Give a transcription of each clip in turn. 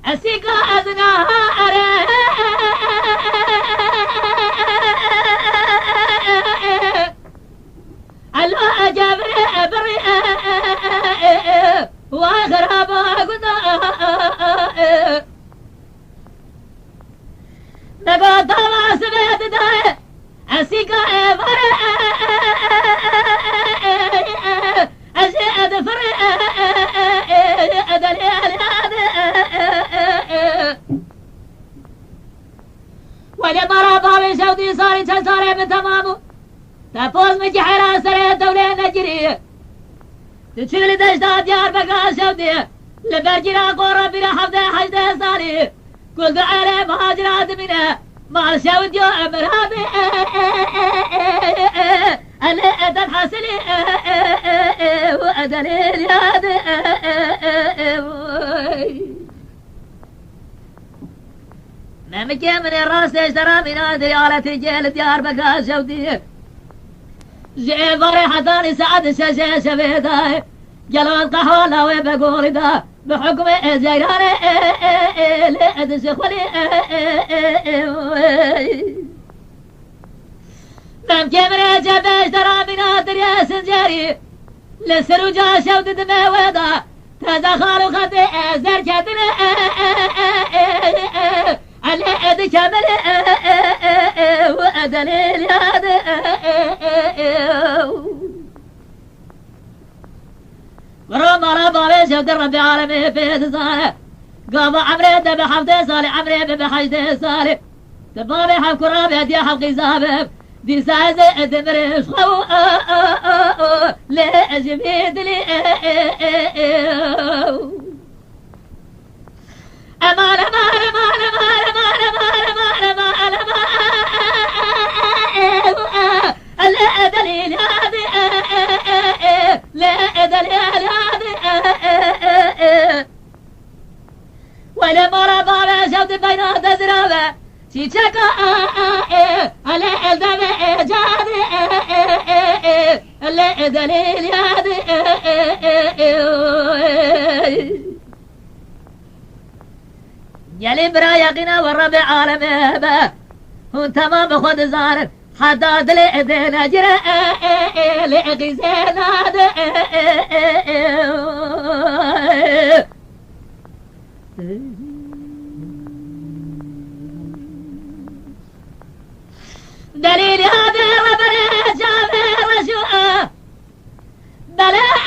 أسيقا أزنار ألو أجابر أبري وأغرب أقضاء نقول طبع سبيت داي أسيقا أبري أزيد فري أدلي ولما رابع سعودي صار صار بتمامه تفوز من جحيران سرية الدولة النجرية تشغل دشتا ديار بقى سعودي لبرجنا قرب بنا حفظة حجدة صاري كل دعالي مهاجرات منها مع سعودي أمرابي أنا أدن حاسلي وأدلي ياد ما مكي من الراس اشترى من ديالة رجال ديار بقى سعودي زي فرح ثاني سعد شاشة شبيداي جلال قحوة وبقول دا بحكم زيراني لأدس خولي ممكن من جبش ترى من دريا سنجاري لسروجا شود دمي ودا تزخار خطي زر كدنا على أد كامل وأدليل هذا ورمى ربى شود رب العالمين في تصالح قام عمري دب حفظ صالح عمري بحجد صالح تبغى حب كرام يدي حلقي زابب دي سازة دمرش خو لا جبيد لي أمان أمان أمان أمان أمان أمان أمان أمان أمان لا دليل هذا لا دليل هذا ولا مرة بابا شوت بين تزرابه شيشكا على الدم جاد لا دليل ياد يلي برا يقينا والرب عالم به هون تمام خد زار حتى دل دين جرا لقي زيناد دليل هذا ربنا جابر وشوء بلاء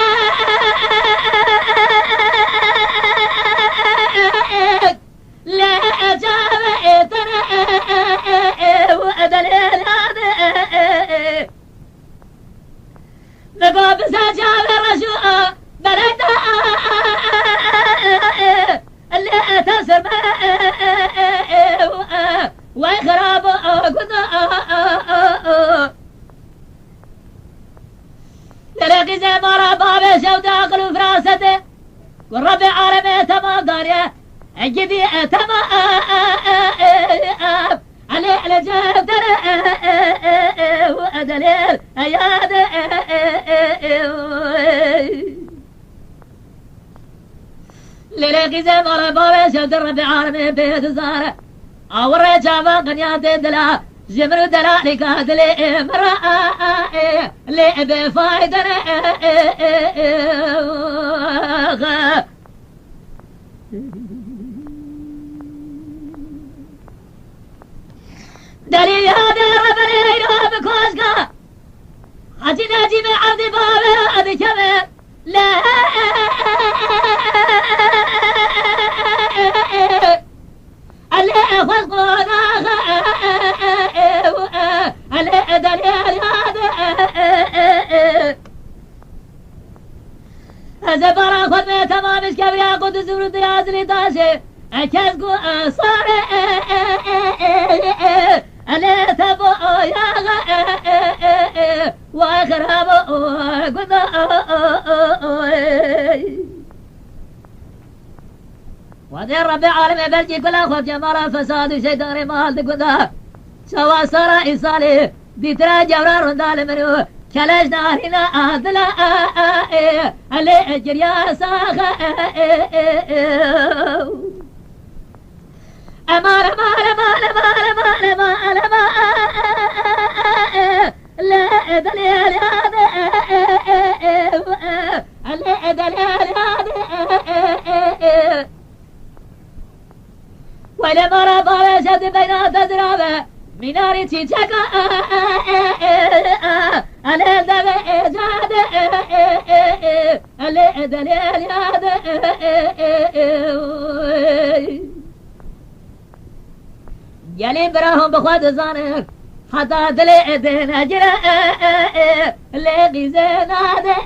لا جابتنا ودليل هذا نقوم بسجابر وشوء بلد اللي تسر ويخرب للاقي زي مرة بابي شو داخل فراسته والربع عالمي تمام داريه اجدي تمام علي لجبتنا وادليل اياد للاقي زي مرة بابي شو الربع عالمي بيت زاره أوري جابا قنيات دلا جمر دلا لقاد لي مرأة لي بفايدنا دليل هذا ربنا يروح بكوزكا حجي ناجي من عبد بابا هذا كمان لا اللي أخذنا اللي دليل هذا برا خذ تمام إسكابريا قد زورد يازلي داشي أكاسكو صار اللي تبو يا وأخرب قد وذي رب العالمين بلجي كل خوف جمال فساد وشيطان مال تقضى سوا سرى إصالي بيترى جورا رندال منو كلاش نارنا أهدلا اللي أجريا ساخ دليل هذا دليل هذا ولا مرة بارا شد بينات زرابة مناري تشكا على دبي جاد على دليل هذا يلي براهم بخوات زانك حتى دلي دين أجرا لقي زين هذا